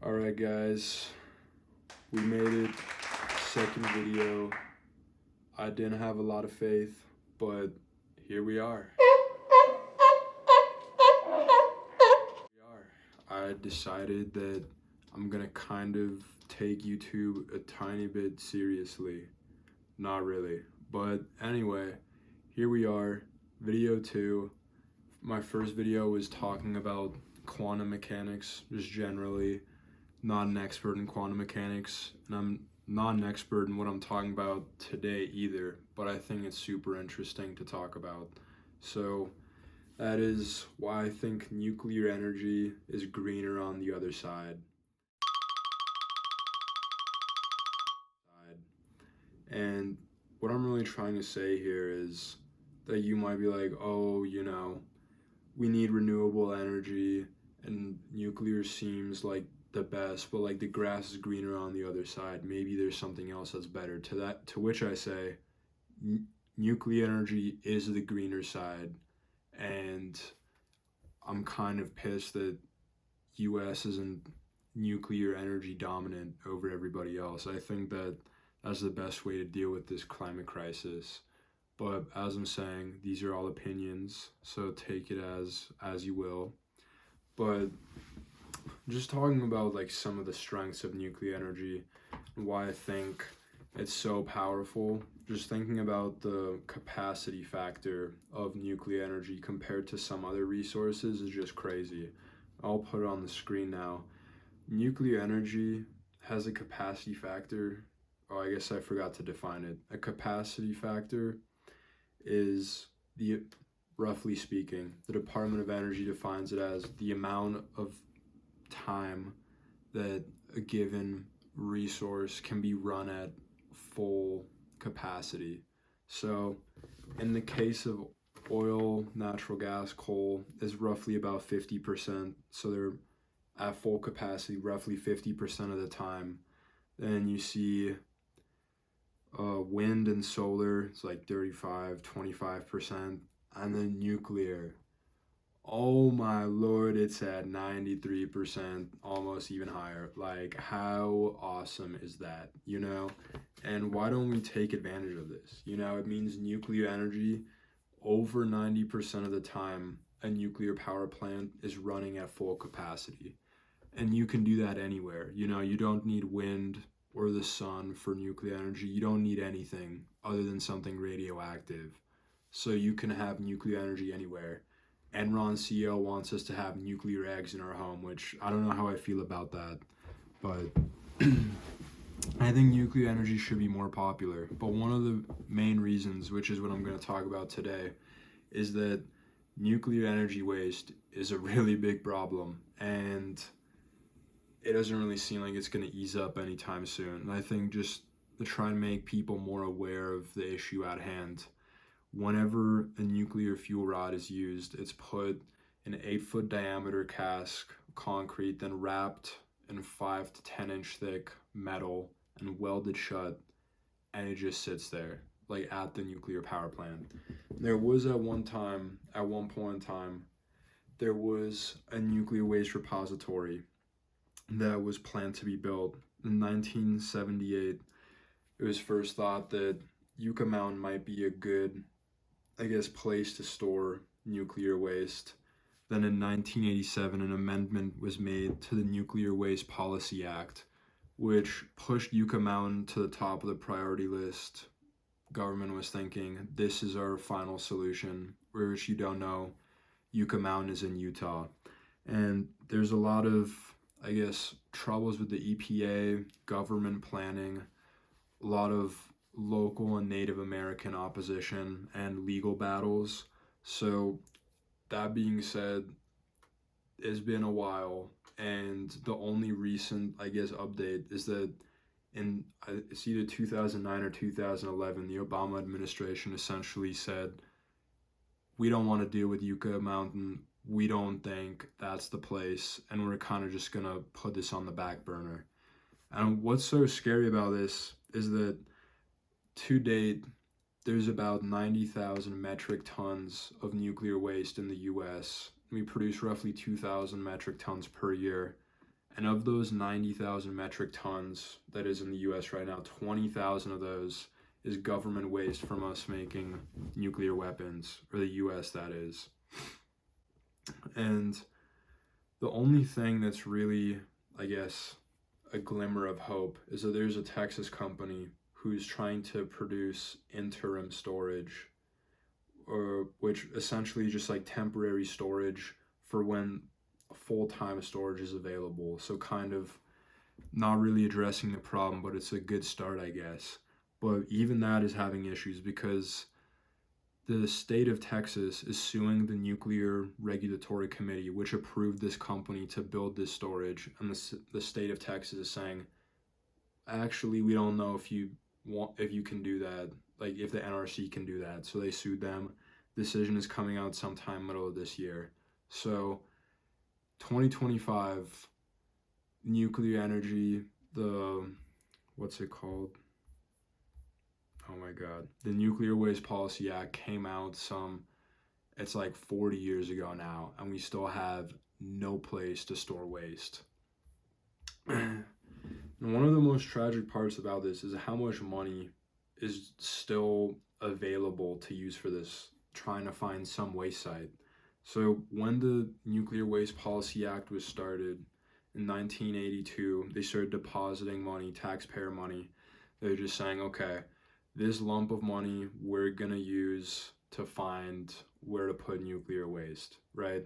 Alright guys, we made it. Second video. I didn't have a lot of faith, but here we are. I decided that I'm gonna kind of take YouTube a tiny bit seriously. Not really. But anyway, here we are, video 2. My first video was talking about quantum mechanics, just generally. Not an expert in quantum mechanics, and I'm not an expert in what I'm talking about today either, but I think it's super interesting to talk about. So that is why I think nuclear energy is greener on the other side. And what I'm really trying to say here is that you might be like, oh, we need renewable energy and nuclear seems like the best, but like the grass is greener on the other side. Maybe there's something else that's better. To which I say, nuclear energy is the greener side, and I'm kind of pissed that U.S. isn't nuclear energy dominant over everybody else. I think that that's the best way to deal with this climate crisis. But as I'm saying, these are all opinions, so take it as you will. But just talking about like some of the strengths of nuclear energy and why I think it's so powerful, just thinking about the capacity factor of nuclear energy compared to some other resources is just crazy. I'll put it on the screen now. Nuclear energy has a capacity factor. Oh, I guess I forgot to define it. A capacity factor is roughly speaking, the Department of Energy defines it as the amount of time that a given resource can be run at full capacity. So in the case of oil, natural gas, coal is roughly about 50%. So they're at full capacity roughly 50% of the time. Then you see wind and solar, it's like 35, 25%. And then nuclear, oh my lord, it's at 93%, almost even higher. Like, how awesome is that, And why don't we take advantage of this? It means nuclear energy, over 90% of the time, a nuclear power plant is running at full capacity. And you can do that anywhere. You don't need wind or the sun for nuclear energy. You don't need anything other than something radioactive. So you can have nuclear energy anywhere. Enron CEO wants us to have nuclear eggs in our home, which I don't know how I feel about that, but I think nuclear energy should be more popular. But one of the main reasons, which is what I'm going to talk about today, is that nuclear energy waste is a really big problem, and it doesn't really seem like it's going to ease up anytime soon. And I think just to try and make people more aware of the issue at hand, whenever a nuclear fuel rod is used, it's put in an 8-foot diameter cask of concrete, then wrapped in 5 to 10 inch thick metal and welded shut, and it just sits there, like at the nuclear power plant. There was at one point in time, there was a nuclear waste repository that was planned to be built. In 1978, it was first thought that Yucca Mountain might be a good, place to store nuclear waste. Then in 1987, an amendment was made to the Nuclear Waste Policy Act, which pushed Yucca Mountain to the top of the priority list. Government was thinking, this is our final solution. Which you don't know, Yucca Mountain is in Utah. And there's a lot of, troubles with the EPA, government planning, a lot of local and Native American opposition and legal battles. So that being said, it's been a while, and the only recent update is that it's either 2009 or 2011, the Obama administration essentially said, we don't want to deal with Yucca Mountain, we don't think that's the place, and we're kind of just gonna put this on the back burner. And what's so scary about this is that to date, there's about 90,000 metric tons of nuclear waste in the US. We produce roughly 2,000 metric tons per year, And of those 90,000 metric tons that is in the US right now, 20,000 of those is government waste from us making nuclear weapons, or the US that is. And the only thing that's really, I guess, a glimmer of hope is that there's a Texas company who's trying to produce interim storage, or which essentially just like temporary storage for when full-time storage is available. So kind of not really addressing the problem, but it's a good start, I guess. But even that is having issues because the state of Texas is suing the Nuclear Regulatory Committee, which approved this company to build this storage. And the state of Texas is saying, actually, we don't know if you can do that, like if the NRC can do that. So they sued them. Decision is coming out sometime middle of this year. So 2025, nuclear energy, what's it called? Oh my God. The Nuclear Waste Policy Act came out it's like 40 years ago now, and we still have no place to store waste. And one of the most tragic parts about this is how much money is still available to use for this, trying to find some waste site. So when the Nuclear Waste Policy Act was started in 1982, they started depositing money, taxpayer money. They were just saying, okay, this lump of money we're gonna use to find where to put nuclear waste, right?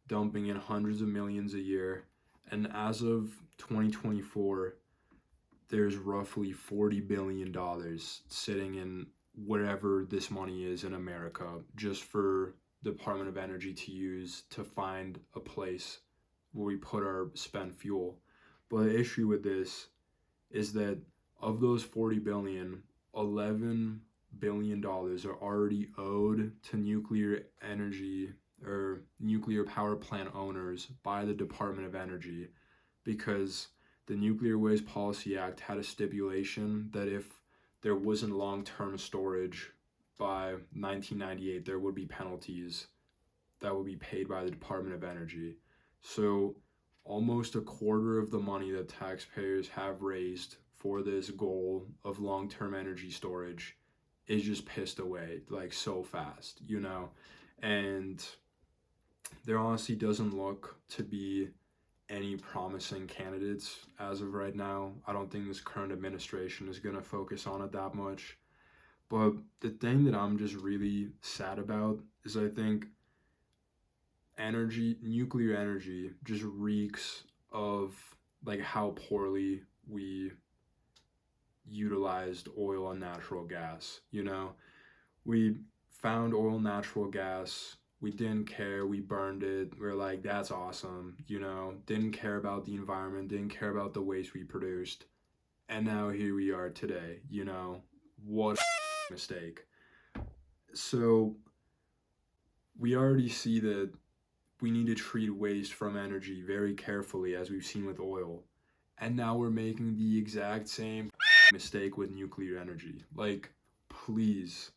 Dumping in hundreds of millions a year. And as of 2024, there's roughly $40 billion sitting in wherever this money is in America, just for Department of Energy to use to find a place where we put our spent fuel. But the issue with this is that of those 40 billion, $11 billion are already owed to nuclear energy or nuclear power plant owners by the Department of Energy, because the Nuclear Waste Policy Act had a stipulation that if there wasn't long-term storage by 1998, there would be penalties that would be paid by the Department of Energy. So almost a quarter of the money that taxpayers have raised for this goal of long-term energy storage is just pissed away like so fast, and there honestly doesn't look to be any promising candidates as of right now. I don't think this current administration is going to focus on it that much. But the thing that I'm just really sad about is I think nuclear energy just reeks of like how poorly we utilized oil and natural gas. We found oil and natural gas, we didn't care, we burned it, we're like, that's awesome, didn't care about the environment, didn't care about the waste we produced, and now here we are today. What a mistake. So we already see that we need to treat waste from energy very carefully, as we've seen with oil. And now we're making the exact same mistake with nuclear energy. Like, please,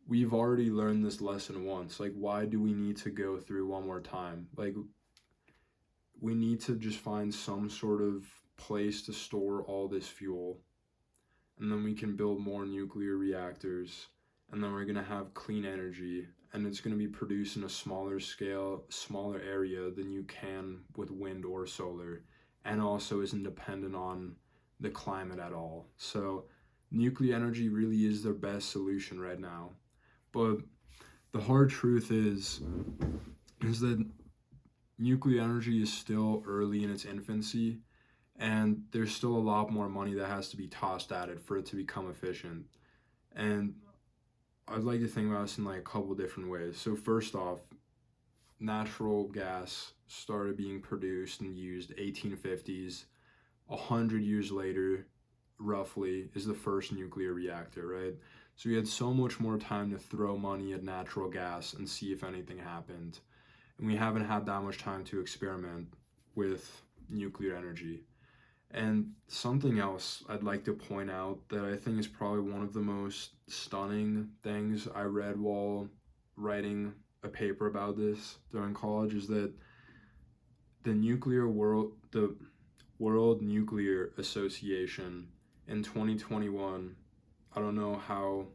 we've already learned this lesson once. Like, why do we need to go through one more time? Like, we need to just find some sort of place to store all this fuel, and then we can build more nuclear reactors, and then we're going to have clean energy, and it's going to be produced in a smaller scale, smaller area than you can with wind or solar, and also isn't dependent on the climate at all. So nuclear energy really is the best solution right now. But the hard truth is that nuclear energy is still early in its infancy, and there's still a lot more money that has to be tossed at it for it to become efficient. And I'd like to think about this in like a couple different ways. So first off, natural gas started being produced and used 1850s. 100 years later, roughly, is the first nuclear reactor, right? So we had so much more time to throw money at natural gas and see if anything happened. And we haven't had that much time to experiment with nuclear energy. And something else I'd like to point out that I think is probably one of the most stunning things I read while writing a paper about this during college is that the World Nuclear Association in 2021, I don't know how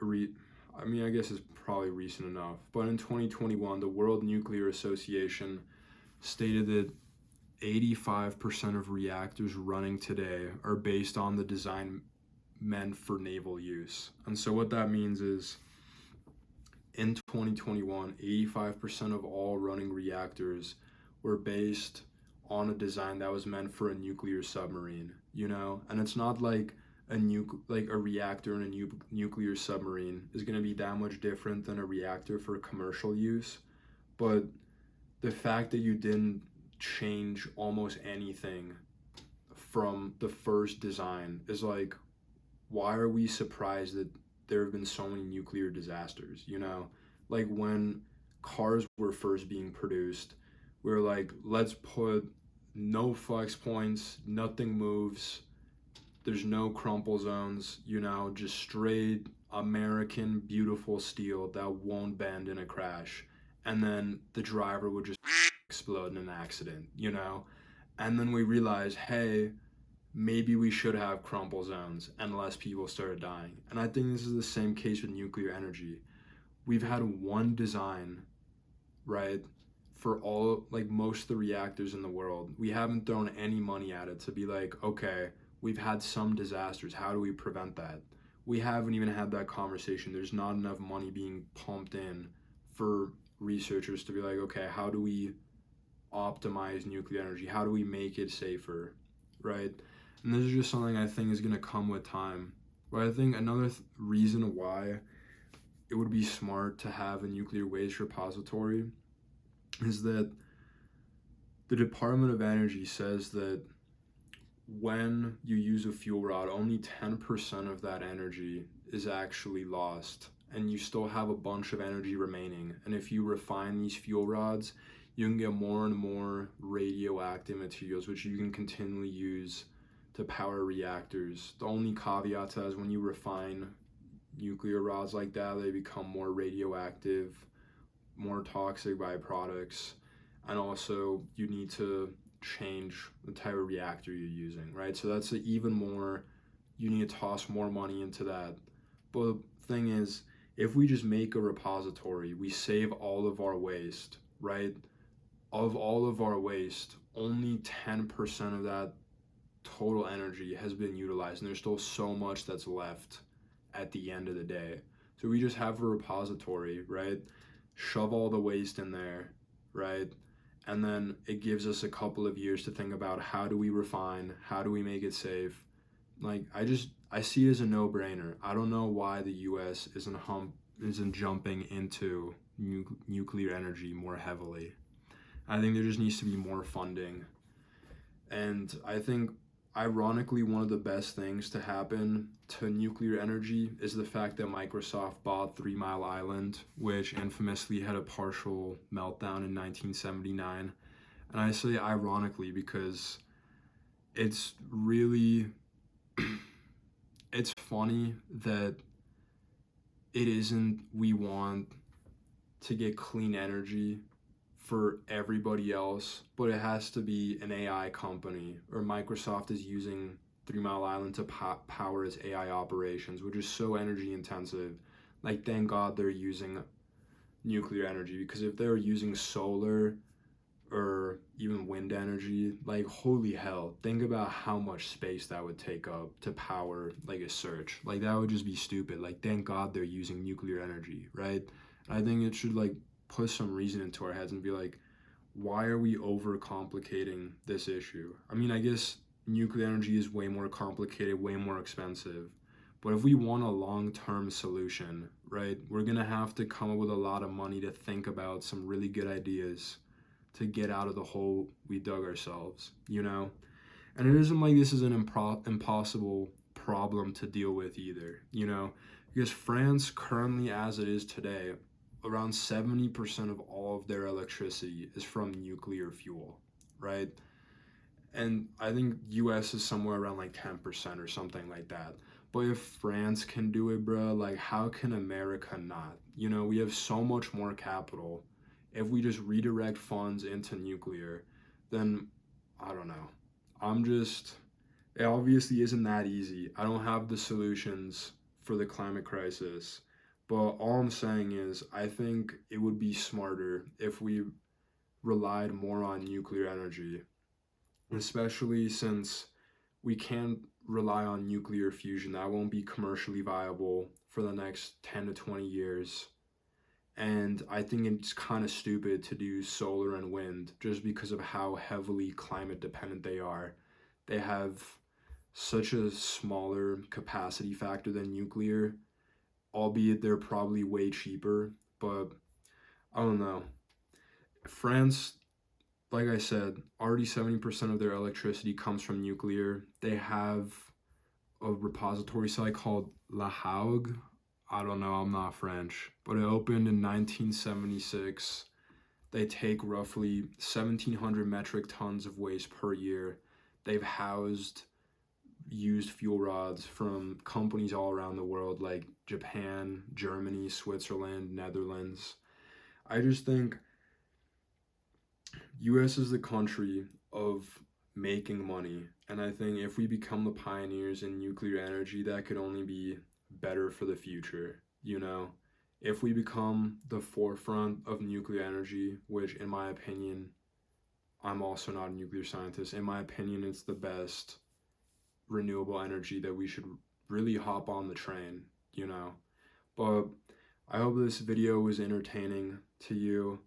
I mean, I guess it's probably recent enough, but in 2021, the World Nuclear Association stated that 85% of reactors running today are based on the design meant for naval use. And so what that means is in 2021, 85% of all running reactors were based on a design that was meant for a nuclear submarine, you know? And it's not like a reactor in a nuclear submarine is going to be that much different than a reactor for commercial use, but the fact that you didn't change almost anything from the first design is like, why are we surprised that there have been so many nuclear disasters, you know? Like when cars were first being produced, we were like, let's put no flex points, nothing moves, there's no crumple zones, you know, just straight American beautiful steel that won't bend in a crash. And then the driver would just explode in an accident, you know? And then we realized, hey, maybe we should have crumple zones, and less people started dying. And I think this is the same case with nuclear energy. We've had one design, right, for all, like most of the reactors in the world. We haven't thrown any money at it to be like, okay, we've had some disasters. How do we prevent that? We haven't even had that conversation. There's not enough money being pumped in for researchers to be like, okay, how do we optimize nuclear energy? How do we make it safer, right? And this is just something I think is going to come with time. But I think another reason why it would be smart to have a nuclear waste repository is that the Department of Energy says that when you use a fuel rod, only 10% of that energy is actually lost, and you still have a bunch of energy remaining. And if you refine these fuel rods, you can get more and more radioactive materials, which you can continually use to power reactors. The only caveat to that is when you refine nuclear rods like that, they become more radioactive, more toxic byproducts, and also you need to change the type of reactor you're using, right? So that's even more, you need to toss more money into that. But the thing is, if we just make a repository, we save all of our waste, right? Of all of our waste, only 10% of that total energy has been utilized, and there's still so much that's left at the end of the day. So we just have a repository, right? Shove all the waste in there, right? And then it gives us a couple of years to think about how do we refine, how do we make it safe. Like I see it as a no-brainer. I don't know why the US isn't jumping into nuclear energy more heavily. I think there just needs to be more funding. And I think ironically, one of the best things to happen to nuclear energy is the fact that Microsoft bought 3 Mile Island, which infamously had a partial meltdown in 1979. And I say ironically because it's really, it's funny that it isn't, we want to get clean energy for everybody else, but it has to be an AI company, or Microsoft is using 3 Mile Island to power its AI operations, which is so energy intensive. Like, thank God they're using nuclear energy, because if they were using solar or even wind energy, like, holy hell, think about how much space that would take up to power like a search. Like, that would just be stupid. Like, thank God they're using nuclear energy, right? I think it should like put some reason into our heads and be like, why are we overcomplicating this issue? I mean, I guess nuclear energy is way more complicated, way more expensive. But if we want a long-term solution, right, we're going to have to come up with a lot of money to think about some really good ideas to get out of the hole we dug ourselves, you know? And it isn't like this is an impossible problem to deal with either, you know? Because France currently, as it is today, around 70% of all of their electricity is from nuclear fuel, right? And I think US is somewhere around like 10% or something like that. But if France can do it, bro, like how can America not? You know, we have so much more capital. If we just redirect funds into nuclear, then it obviously isn't that easy. I don't have the solutions for the climate crisis. But all I'm saying is, I think it would be smarter if we relied more on nuclear energy, especially since we can't rely on nuclear fusion. That won't be commercially viable for the next 10 to 20 years. And I think it's kind of stupid to do solar and wind just because of how heavily climate dependent they are. They have such a smaller capacity factor than nuclear, albeit they're probably way cheaper. But I don't know. France, like I said, already 70% of their electricity comes from nuclear. They have a repository site called La Hague. I don't know, I'm not French, but it opened in 1976. They take roughly 1,700 metric tons of waste per year. They've housed used fuel rods from companies all around the world like Japan, Germany, Switzerland, Netherlands. I just think US is the country of making money, and I think if we become the pioneers in nuclear energy, that could only be better for the future, you know? If we become the forefront of nuclear energy, which in my opinion, I'm also not a nuclear scientist, in my opinion, it's the best renewable energy that we should really hop on the train, you know? But I hope this video was entertaining to you.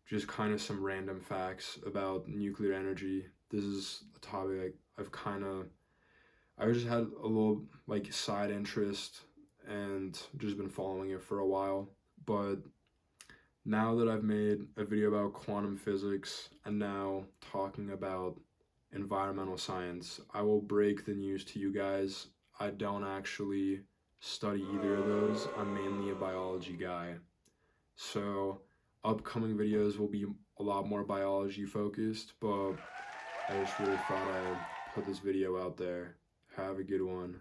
Just kind of some random facts about nuclear energy. This is a topic I just had a little like side interest and just been following it for a while. But now that I've made a video about quantum physics and now talking about environmental science, I will break the news to you guys. I don't actually study either of those. I'm mainly a biology guy. So upcoming videos will be a lot more biology focused, but I just really thought I'd put this video out there. Have a good one.